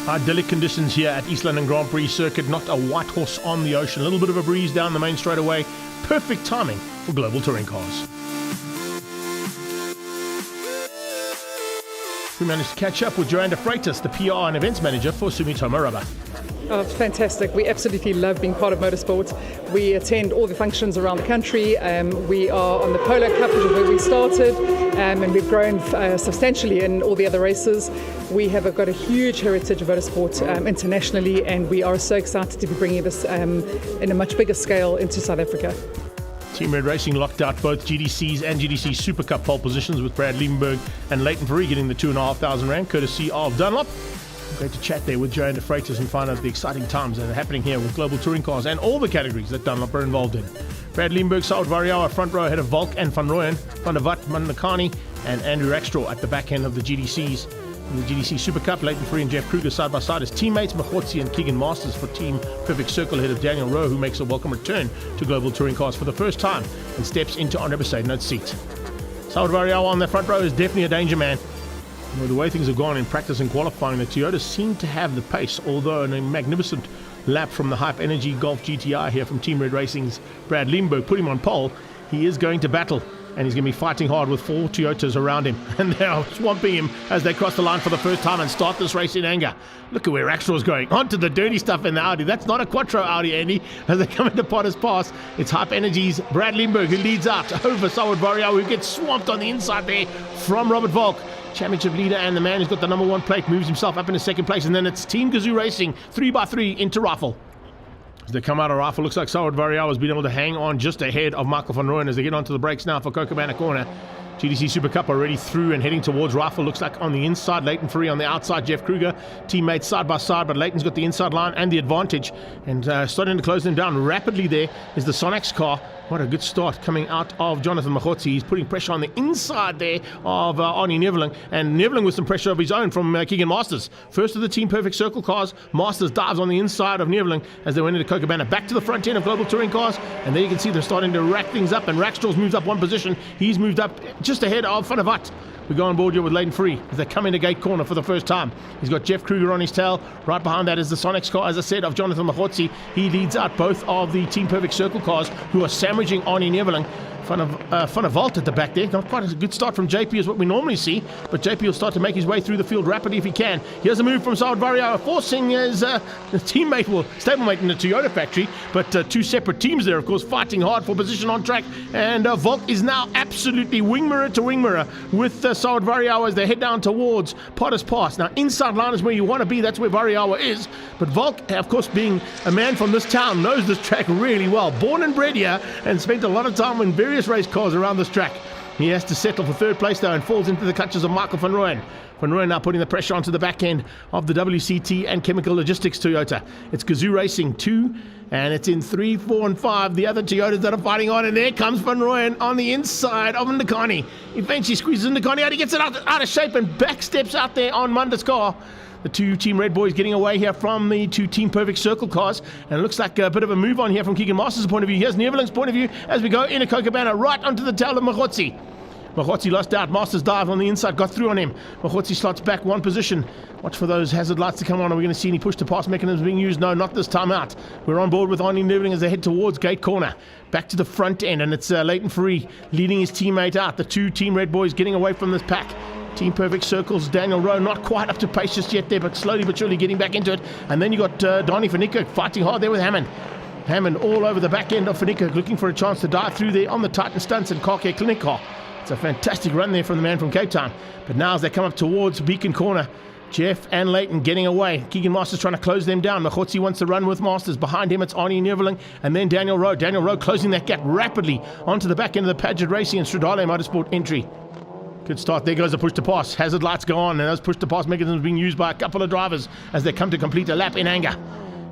Idyllic conditions here at East London Grand Prix circuit. Not a white horse on the ocean. A little bit of a breeze down the main straightaway. Perfect timing for global touring cars. We managed to catch up with Joanne de Freitas, the PR and events manager for Sumitomo Rubber. Oh, it's fantastic. We absolutely love being part of motorsport. We attend all the functions around the country. We are on the Polo Cup, which is where we started, and we've grown substantially in all the other races. We have got a huge heritage of motorsport internationally, and we are so excited to be bringing this in a much bigger scale into South Africa. Team Red Racing locked out both GTCs and GTC Super Cup pole positions, with Brad Liebenberg and Leighton Prix getting the R2,500 courtesy of Dunlop. Great to chat there with Joanne de Freitas and find out the exciting times that are happening here with global touring cars and all the categories that Dunlop are involved in. Brad Liebenberg, Saud Variawa front row ahead of Volk and Van Rooyen, Van der Vat, Mandakani and Andrew Rackstraw at the back end of the GTCs. In the GTC Super Cup, Leighton Prix and Jeff Kruger side by side as teammates. Machotzi and Keegan Masters for Team Perfect Circle ahead of Daniel Rowe, who makes a welcome return to global touring cars for the first time and steps into Andre Besaidno's seat. Saud Variawa on the front row is definitely a danger man. With the way things have gone in practice and qualifying, the Toyotas seem to have the pace, although in a magnificent lap from the Hype Energy Golf GTI here from Team Red Racing's Brad Liebenberg put him on pole. He is going to battle, and he's going to be fighting hard with 4 Toyotas around him, and they are swamping him as they cross the line for the first time and start this race in anger. Look at where Rackstraw's going, onto the dirty stuff in the Audi. That's not a Quattro Audi, Andy, as they come into Potter's Pass. It's Hype Energy's Brad Liebenberg who leads out over Saud Variawa, who gets swamped on the inside there from Robert Volk. Championship leader and the man who's got the number 1 plate moves himself up into second place, and then it's Team Gazoo Racing 3x3 into Rifle. As they come out of Rifle, looks like Saud Variawa has been able to hang on just ahead of Michael van Rooyen as they get onto the brakes now for Cocobana Corner. GTC Super Cup already through and heading towards Rifle. Looks like on the inside, Leighton Prix on the outside, Jeff Kruger. Teammates side by side, but Leighton's got the inside line and the advantage. And starting to close them down rapidly there is the Sonax car. What a good start coming out of Jonathan Machotzi. He's putting pressure on the inside there of Arnie Neveling. And Neveling with some pressure of his own from Keegan Masters. First of the Team Perfect Circle cars. Masters dives on the inside of Neveling as they went into Cocobana. Back to the front end of Global Touring Cars. And there you can see them starting to rack things up. And Rackstraw's moves up 1 position. He's moved up just ahead of Van der Vat. We go on board here with Leighton Prix as they come into gate corner for the first time. He's got Jeff Kruger on his tail. Right behind that is the Sonax car, as I said, of Jonathan Machotzi. He leads out both of the Team Perfect Circle cars who are sandwiching Arnie Neveling. Van der Vault at the back there. Not quite a good start from JP as what we normally see, but JP will start to make his way through the field rapidly if he can. Here's a move from Saud Variawa, forcing his teammate, well, stablemate in the Toyota factory, but 2 separate teams there, of course, fighting hard for position on track. And Volk is now absolutely wing mirror to wing mirror with Saud Variawa as they head down towards Potter's Pass. Now, inside line is where you want to be. That's where Variawa is. But Volk, of course, being a man from this town, knows this track really well. Born and bred here and spent a lot of time in various race cars around this track. He has to settle for 3rd place though and falls into the clutches of Michael van Rooyen. Van Rooyen now putting the pressure onto the back end of the WCT and Chemical Logistics Toyota. It's Gazoo Racing 2, and it's in 3, 4 and 5 the other Toyotas that are fighting on, and there comes Van Rooyen on the inside of Ndakani. Eventually squeezes Ndakani out, he gets it out of shape and back steps out there on Munda's car. The 2 Team Red boys getting away here from the 2 Team Perfect Circle cars. And it looks like a bit of a move on here from Keegan Masters' point of view. Here's Neveling's point of view as we go into Cocobana, right onto the tail of Machotzi. Machotzi lost out. Masters dive on the inside, got through on him. Machotzi slots back 1 position. Watch for those hazard lights to come on. Are we going to see any push-to-pass mechanisms being used? No, not this time out. We're on board with Arnie Neveling as they head towards gate corner. Back to the front end, and it's Leighton Prix leading his teammate out. The 2 Team Red boys getting away from this pack. Team Perfect Circles, Daniel Rowe, not quite up to pace just yet there, but slowly but surely getting back into it. And then you got Donnie van Niekerk fighting hard there with Hammond. Hammond all over the back end of van Niekerk, looking for a chance to dive through there on the Titan Stunts and Car Care Clinic car. It's a fantastic run there from the man from Cape Town. But now as they come up towards Beacon Corner, Jeff and Leighton getting away. Keegan Masters trying to close them down. Machotzi wants to run with Masters. Behind him, it's Arnie Neveling and then Daniel Rowe. Daniel Rowe closing that gap rapidly onto the back end of the Padgett Racing and Stradale Motorsport entry. Good start. There goes the push to pass. Hazard lights go on, and those push to pass mechanisms being used by a couple of drivers as they come to complete a lap in anger.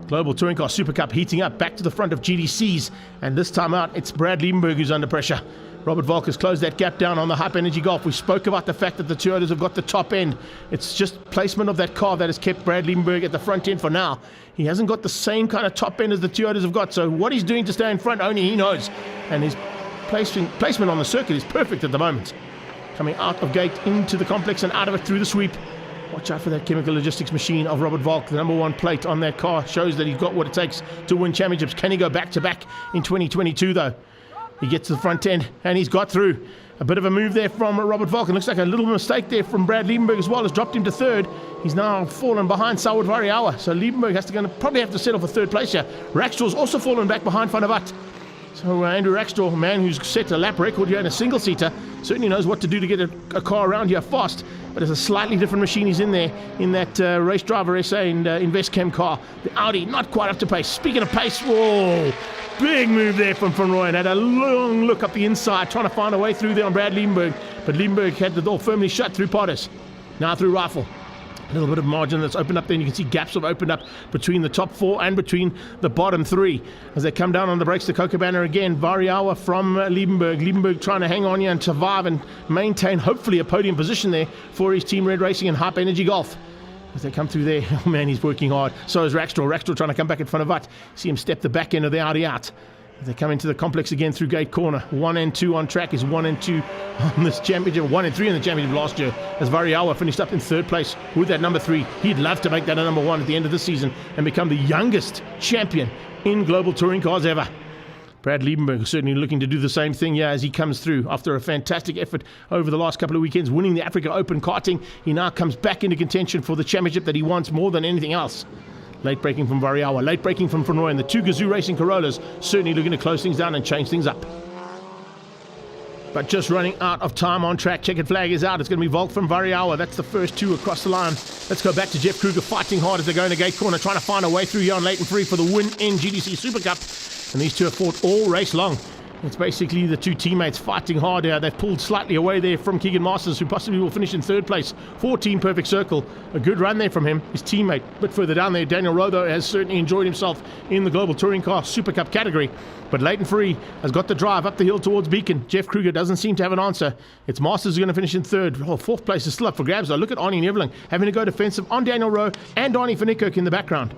Global Touring Car Super Cup heating up back to the front of GTCs, and this time out it's Brad Liebenberg who's under pressure. Robert Volk has closed that gap down on the Hype Energy Golf. We spoke about the fact that the Toyotas have got the top end. It's just placement of that car that has kept Brad Liebenberg at the front end for now. He hasn't got the same kind of top end as the Toyotas have got, so what he's doing to stay in front, only he knows. And his placement on the circuit is perfect at the moment. Coming out of gate into the complex and out of it through the sweep. Watch out for that chemical logistics machine of Robert Volk. The number 1 plate on that car shows that he's got what it takes to win championships. Can he go back-to-back in 2022, though? He gets to the front end, and he's got through. A bit of a move there from Robert Volk. It looks like a little mistake there from Brad Liebenberg as well. Has dropped him to 3rd. He's now fallen behind Sauer Variawa. So Liebenberg has to probably have to settle for 3rd place here. Rackstraw's also fallen back behind Van der Watt. So Andrew Rackstraw, a man who's set a lap record here in a single-seater, certainly knows what to do to get a car around here fast. But it's a slightly different machine he's in there, in that Race Driver SA and InvestChem car. The Audi, not quite up to pace. Speaking of pace, whoa! Big move there from Van Rooyen. Had a long look up the inside, trying to find a way through there on Brad Liebenberg. But Liebenberg had the door firmly shut through Potters. Now through Rifle. A little bit of margin that's opened up there, and you can see gaps have opened up between the top 4 and between the bottom 3. As they come down on the brakes to Kokobana again, Variawa from Liebenberg. Liebenberg trying to hang on here and survive and maintain, hopefully, a podium position there for his Team Red Racing and Hype Energy Golf. As they come through there, oh man, he's working hard. So is Rackstraw. Rackstraw trying to come back in front of Watt. See him step the back end of the Audi out. As they come into the complex again through gate corner. 1 and 2 on track is 1 and 2 on this championship. 1 and 3 in the championship last year. As Variawa finished up in 3rd place with that number 3. He'd love to make that a number 1 at the end of the season and become the youngest champion in global touring cars ever. Brad Liebenberg certainly looking to do the same thing here as he comes through after a fantastic effort over the last couple of weekends, winning the Africa Open karting. He now comes back into contention for the championship that he wants more than anything else. Late braking from Variawa, late braking from Van Rooyen. The 2 Gazoo Racing Corollas certainly looking to close things down and change things up. But just running out of time on track. Checkered flag is out. It's going to be Volk from Variawa. That's the first 2 across the line. Let's go back to Jeff Kruger fighting hard as they go in the gate corner, trying to find a way through here on Leighton Free for the win in GTC Super Cup. And these 2 have fought all race long. It's basically the 2 teammates fighting hard here. They've pulled slightly away there from Keegan Masters, who possibly will finish in 3rd place for Team Perfect Circle. A good run there from him. His teammate a bit further down there, Daniel Rowe, though, has certainly enjoyed himself in the Global Touring Car Super Cup category. But Leighton Free has got the drive up the hill towards Beacon. Jeff Kruger doesn't seem to have an answer. It's Masters who's going to finish in 3rd. Oh, 4th place is still up for grabs, though. Look at Arnie Neveling having to go defensive on Daniel Rowe and Arnie van Niekerk in the background.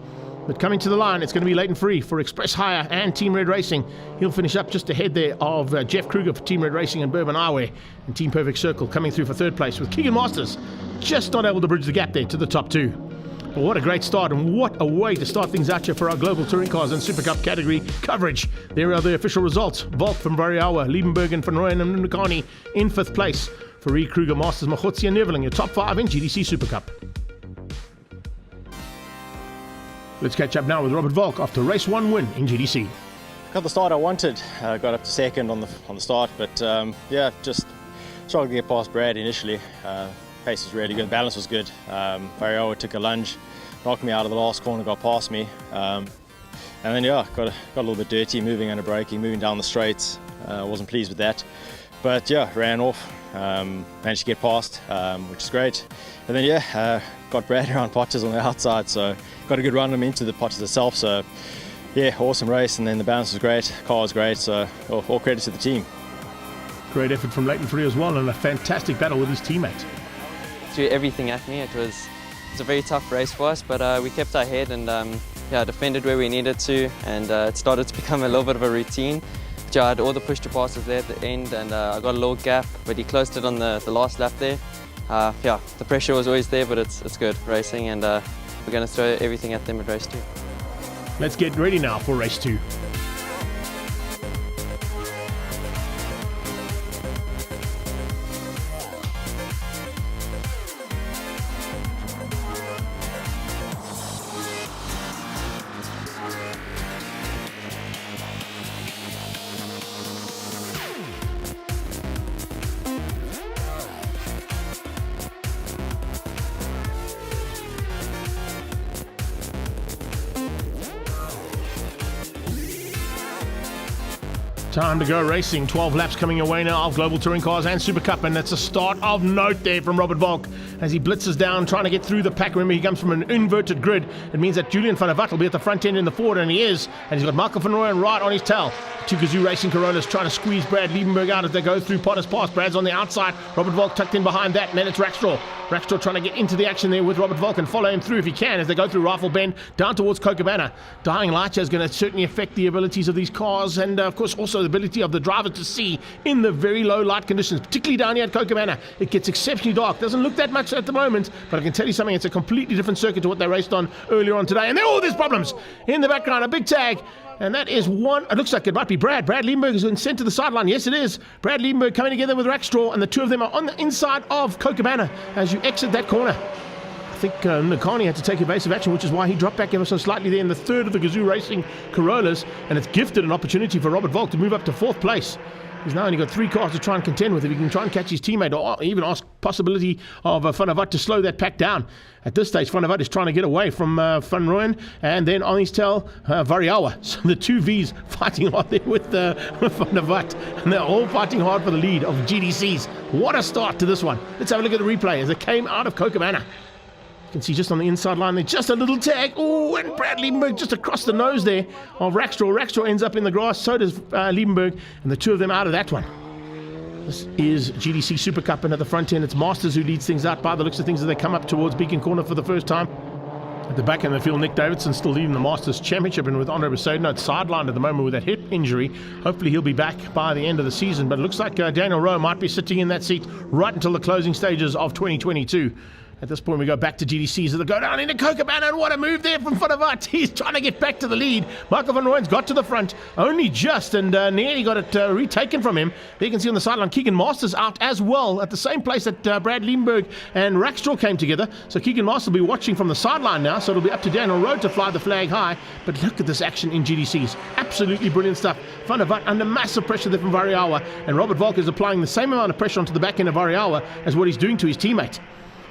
But coming to the line, it's going to be Leighton Free for Express Hire and Team Red Racing. He'll finish up just ahead there of Jeff Kruger for Team Red Racing and Bourbon Eyewear. And Team Perfect Circle coming through for 3rd place with Keegan Masters just not able to bridge the gap there to the top 2. But what a great start, and what a way to start things out here for our Global Touring Cars and Super Cup category coverage. There are the official results. Volk from Variawa, Liebenberg and Van Rooyen and Nukani in 5th place. For Reed Kruger, Masters, Machotzi and Neveling, your top 5 in GTC Super Cup. Let's catch up now with Robert Volk after race 1 win in GTC. Got the start I wanted. Got up to 2nd on the start, but yeah, just struggled to get past Brad initially. Pace was really good, balance was good. Variawa took a lunge, knocked me out of the last corner, got past me, and then yeah, got a little bit dirty, moving under braking, moving down the straights. Wasn't pleased with that, but yeah, ran off. Managed to get past, which is great. And then yeah, got Brad around Potters on the outside, so got a good run him into the Potters itself. So yeah, awesome race, and then the balance was great, car was great, so all credit to the team. Great effort from Leighton Free as well, and a fantastic battle with his teammates. Threw everything at me. It was a very tough race for us, but we kept our head and yeah, defended where we needed to, and it started to become a little bit of a routine. I had all the push to passes there at the end, and I got a little gap, but he closed it on the last lap there. Yeah, the pressure was always there, but it's good racing, and we're going to throw everything at them at race 2. Let's get ready now for race 2. Time to go racing. 12 laps coming away now of Global Touring Cars and Super Cup, and that's a start of note there from Robert Volk as he blitzes down, trying to get through the pack. Remember, he comes from an inverted grid. It means that Julian van der Watt will be at the front end in the Ford, and he is. And he's got Michael van Rooyen right on his tail. 2 Gazoo Racing Corollas trying to squeeze Brad Liebenberg out as they go through Potters Pass. Brad's on the outside. Robert Volk tucked in behind that, and then it's Rackstraw. Rackstraw trying to get into the action there with Robert Volk and follow him through if he can as they go through Rifle Bend down towards Kokobana. Dying light is going to certainly affect the abilities of these cars, and of course also the ability of the driver to see in the very low light conditions, particularly down here at Kokobana. It gets exceptionally dark. Doesn't look that much much at the moment, but I can tell you something, it's a completely different circuit to what they raced on earlier on today. And there's problems in the background, a big tag. And that is one, it looks like it might be Brad. Brad Liebenberg has been sent to the sideline. Yes, it is. Brad Liebenberg coming together with Rackstraw, and the two of them are on the inside of Cochabana as you exit that corner. I think Nakani had to take evasive action, which is why he dropped back ever so slightly there in the third of the Gazoo Racing Corollas, and it's gifted an opportunity for Robert Volk to move up to fourth place. He's now only got 3 cars to try and contend with. If he can try and catch his teammate, or even ask possibility of Van der Walt to slow that pack down. At this stage, Van der Walt is trying to get away from Van Rooyen, and then on his tail, Variawa. So the two V's fighting hard there with Van der Walt, and they're all fighting hard for the lead of GTCs. What a start to this one. Let's have a look at the replay as it came out of Cochabana. You can see just on the inside line there, just a little tag. Oh, and Brad Liebenberg just across the nose there of Rackstraw. Rackstraw ends up in the grass, so does Liebenberg, and the two of them out of that one. This is GTC Super Cup, and at the front end, it's Masters who leads things out by the looks of things as they come up towards Beacon Corner for the first time. At the back end of the field, Nick Davidson still leading the Masters Championship, and with Andre Besaidon sidelined at the moment with that hip injury. Hopefully he'll be back by the end of the season, but it looks like Daniel Rowe might be sitting in that seat right until the closing stages of 2022. At this point, we go back to GTCs as they go down into Cochabana, and what a move there from Van der Walt. He's trying to get back to the lead. Michael van Rooyen's got to the front, only just, and nearly got it retaken from him. There you can see on the sideline, Keegan Masters out as well, at the same place that Brad Liebenberg and Rackstraw came together. So Keegan Masters will be watching from the sideline now, so it'll be up to Daniel Rowe to fly the flag high. But look at this action in GTCs. Absolutely brilliant stuff. Van der Walt under massive pressure there from Variawa, and Robert Volk is applying the same amount of pressure onto the back end of Variawa as what he's doing to his teammate.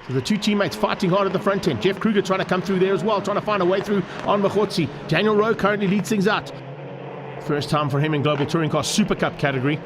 So the two teammates fighting hard at the front end. Jeff Kruger trying to come through there as well, trying to find a way through on Mahotsi. Daniel Rowe currently leads things out. First time for him in Global Touring Car Super Cup category.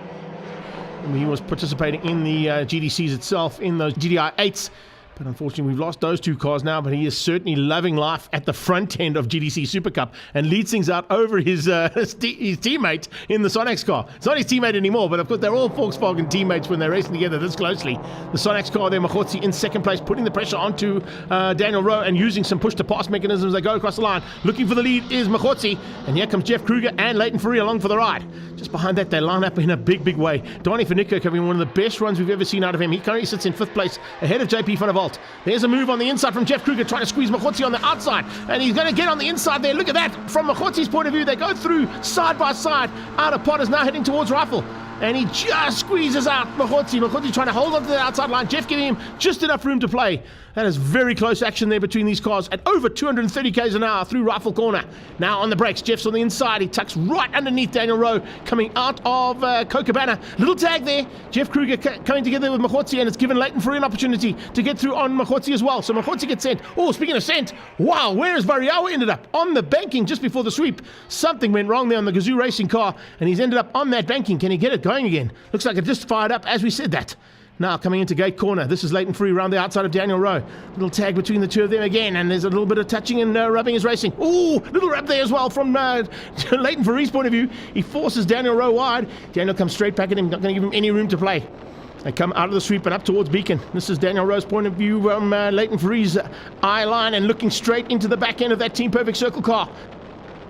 And he was participating in the GTCs itself, in those GDI 8s. But unfortunately, we've lost those two cars now, but he is certainly loving life at the front end of GTC Super Cup and leads things out over his teammate in the Sonex car. It's not his teammate anymore, but of course, they're all Volkswagen teammates when they're racing together this closely. The Sonex car there, Mahotsi in second place, putting the pressure onto Daniel Rowe and using some push-to-pass mechanisms. They go across the line. Looking for the lead is Mahotsi, and here comes Jeff Kruger and Leighton Fourie along for the ride. Just behind that, they line up in a big, big way. Donnie Finicco having one of the best runs we've ever seen out of him. He currently sits in 5th place ahead of JP Van der Walt. There's a move on the inside from Jeff Kruger, trying to squeeze Mahotsi on the outside, and he's going to get on the inside there. Look at that. From Mahotsi's point of view, they go through side by side. Out of Potter's now heading towards Rifle, and he just squeezes out Mahotsi. Mahotsi trying to hold on to the outside line. Jeff giving him just enough room to play. That is very close action there between these cars at over 230 k's an hour through Rifle Corner. Now on the brakes, Jeff's on the inside. He tucks right underneath Daniel Rowe coming out of Cochabana. Little tag there. Jeff Kruger coming together with Mahotsi, and it's given Leighton Fourie an opportunity to get through on Mahotsi as well. So Mahotsi gets sent. Oh, speaking of sent, wow, where has Variawa ended up? On the banking just before the sweep. Something went wrong there on the Gazoo Racing car, and he's ended up on that banking. Can he get it going again? Looks like it just fired up as we said that. Now coming into gate corner, this is Leighton Fourie around the outside of Daniel Rowe. Little tag between the two of them again, and there's a little bit of touching and rubbing as racing. Ooh, little rub there as well from Leighton Fourie's point of view. He forces Daniel Rowe wide. Daniel comes straight back at him, not going to give him any room to play. They come out of the sweep and up towards Beacon. This is Daniel Rowe's point of view from Leighton Fourie's eye line, and looking straight into the back end of that Team Perfect Circle car.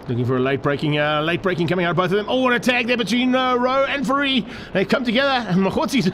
Looking for a late braking coming out of both of them. Oh, and a tag there between Rowe and Fourie. They come together, and Mahotsi's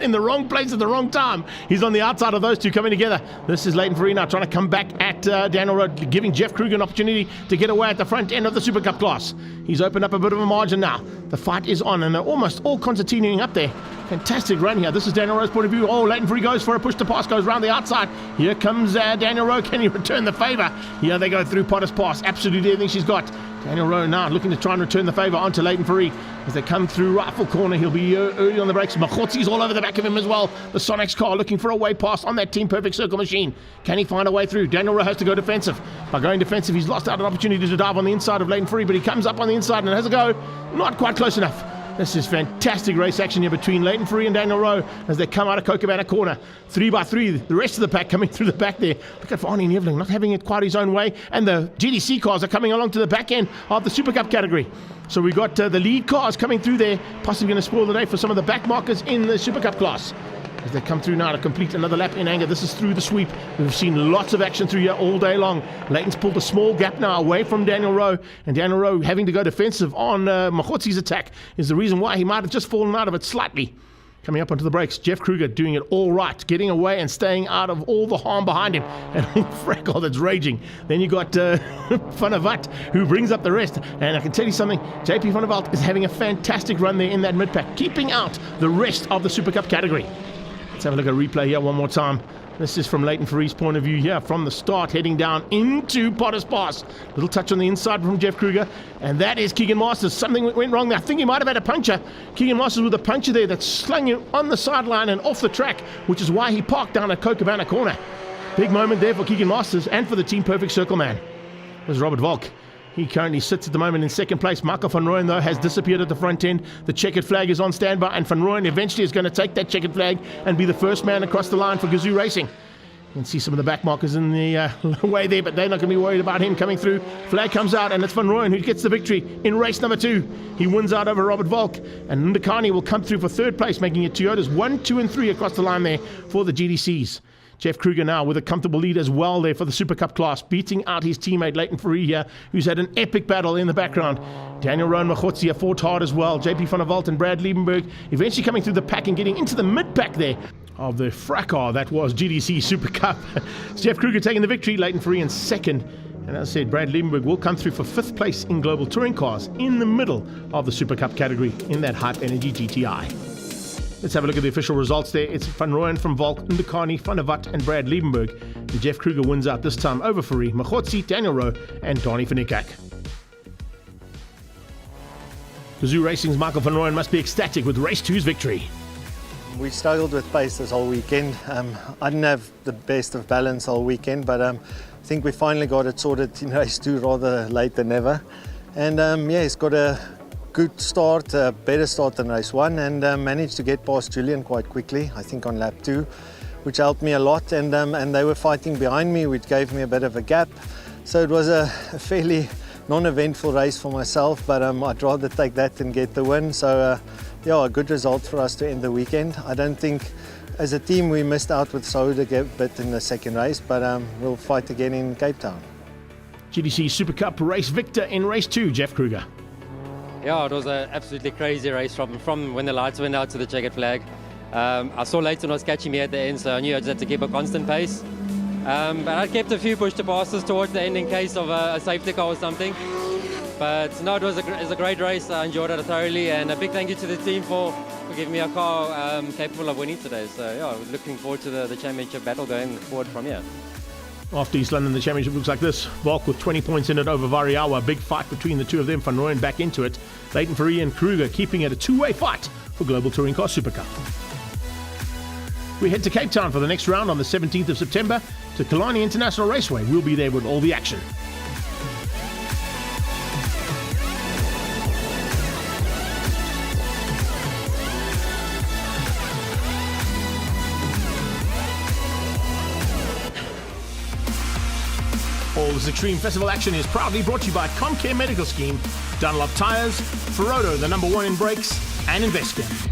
in the wrong place at the wrong time. He's on the outside of those two coming together. This is Leighton Fourie now trying to come back at Daniel Rowe, giving Jeff Kruger an opportunity to get away at the front end of the Super Cup class. He's opened up a bit of a margin now. The fight is on, and they're almost all concertinaing up there. Fantastic run here. This is Daniel Rowe's point of view. Oh, Leighton Fourie goes for a push to pass, goes around the outside. Here comes Daniel Rowe. Can he return the favour? Here they go through Potter's pass. Absolutely everything she's got. Daniel Rowe now looking to try and return the favour onto Leighton Fourie. As they come through Rifle Corner, he'll be early on the brakes. Mahotsi's all over the back of him as well. The Sonex car looking for a way past on that Team Perfect Circle machine. Can he find a way through? Daniel Rowe has to go defensive. By going defensive, he's lost out an opportunity to dive on the inside of Leighton Fourie, but he comes up on the inside and has a go. Not quite close enough. This is fantastic race action here between Leighton Fourie and Daniel Rowe as they come out of Cochabana Corner. 3 by 3, the rest of the pack coming through the back there. Look at Arnie Nevling not having it quite his own way, and the GTC cars are coming along to the back end of the Super Cup category. So we got the lead cars coming through there, possibly going to spoil the day for some of the back markers in the Super Cup class. As they come through now to complete another lap in anger. This is through the sweep. We've seen lots of action through here all day long. Leighton's pulled a small gap now away from Daniel Rowe, and Daniel Rowe having to go defensive on Mahotsi's attack is the reason why he might have just fallen out of it slightly. Coming up onto the brakes, Jeff Kruger doing it all right, getting away and staying out of all the harm behind him. And Freckle that's raging. Then you got Van der Walt, who brings up the rest. And I can tell you something, JP Van der Walt is having a fantastic run there in that mid-pack, keeping out the rest of the Super Cup category. Let's have a look at a replay here one more time. This is from Leighton Foury's point of view here, from the start, heading down into Potter's Pass. Little touch on the inside from Jeff Kruger, and that is Keegan Masters. Something went wrong there. I think he might have had a puncture. Keegan Masters with a puncture there that slung him on the sideline and off the track, which is why he parked down at Cocobana corner. Big moment there for Keegan Masters and for the Team Perfect Circle man. There's Robert Volk. He currently sits at the moment in second place. Michael van Rooyen, though, has disappeared at the front end. The checkered flag is on standby, and van Rooyen eventually is going to take that checkered flag and be the first man across the line for Gazoo Racing. You can see some of the back markers in the way there, but they're not going to be worried about him coming through. Flag comes out, and it's Van Rooyen who gets the victory in race number 2. He wins out over Robert Volk, and Ndakani will come through for third place, making it Toyotas 1, 2, and 3 across the line there for the GTCs. Jeff Kruger now with a comfortable lead as well there for the Super Cup class, beating out his teammate Leighton Foury here, who's had an epic battle in the background. Daniel Rowan Machotsi fought hard as well. JP Van der Walt and Brad Liebenberg eventually coming through the pack and getting into the mid-pack there of the fracas that was GTC Super Cup. Jeff Kruger taking the victory, Leighton Foury in second. And as I said, Brad Liebenberg will come through for 5th place in Global Touring Cars in the middle of the Super Cup category in that Hype Energy GTI. Let's have a look at the official results there. It's Van Rooyen from Volk, Ndakani, Van der Walt and Brad Liebenberg. And Jeff Kruger wins out this time over Foury, Machotsi, Daniel Rowe and Donnie van Niekerk. Gazoo Racing's Michael Van Rooyen must be ecstatic with race 2's victory. We struggled with pace this whole weekend. I didn't have the best of balance all weekend, but I think we finally got it sorted in race 2 rather late than ever. And yeah, he's got a good start, a better start than race 1, and managed to get past Julian quite quickly, I think on lap 2, which helped me a lot. And they were fighting behind me, which gave me a bit of a gap. So it was a fairly non-eventful race for myself, but I'd rather take that than get the win. So yeah, a good result for us to end the weekend. I don't think as a team we missed out with Saud a bit in the second race, but we'll fight again in Cape Town. GTC Super Cup race victor in race 2, Jeff Kruger. Yeah, it was an absolutely crazy race from when the lights went out to the checkered flag. I saw Leighton was catching me at the end, so I knew I just had to keep a constant pace. But I kept a few push-to passes towards the end in case of a safety car or something. But no, it was a great race. I enjoyed it thoroughly, and a big thank you to the team for giving me a car capable of winning today. So yeah, looking forward to the championship battle going forward from here. After East London, the championship looks like this. Volk with 20 points in it over Variawa. Big fight between the two of them. Van Rooyen back into it. Leighton Foury and Kruger keeping it a two-way fight for Global Touring Car Super Cup. We head to Cape Town for the next round on the 17th of September to Killarney International Raceway. We'll be there with all the action. All this extreme festival action is proudly brought to you by Comcare Medical Scheme, Dunlop Tires, Ferodo, the #1 in brakes, and Investcare.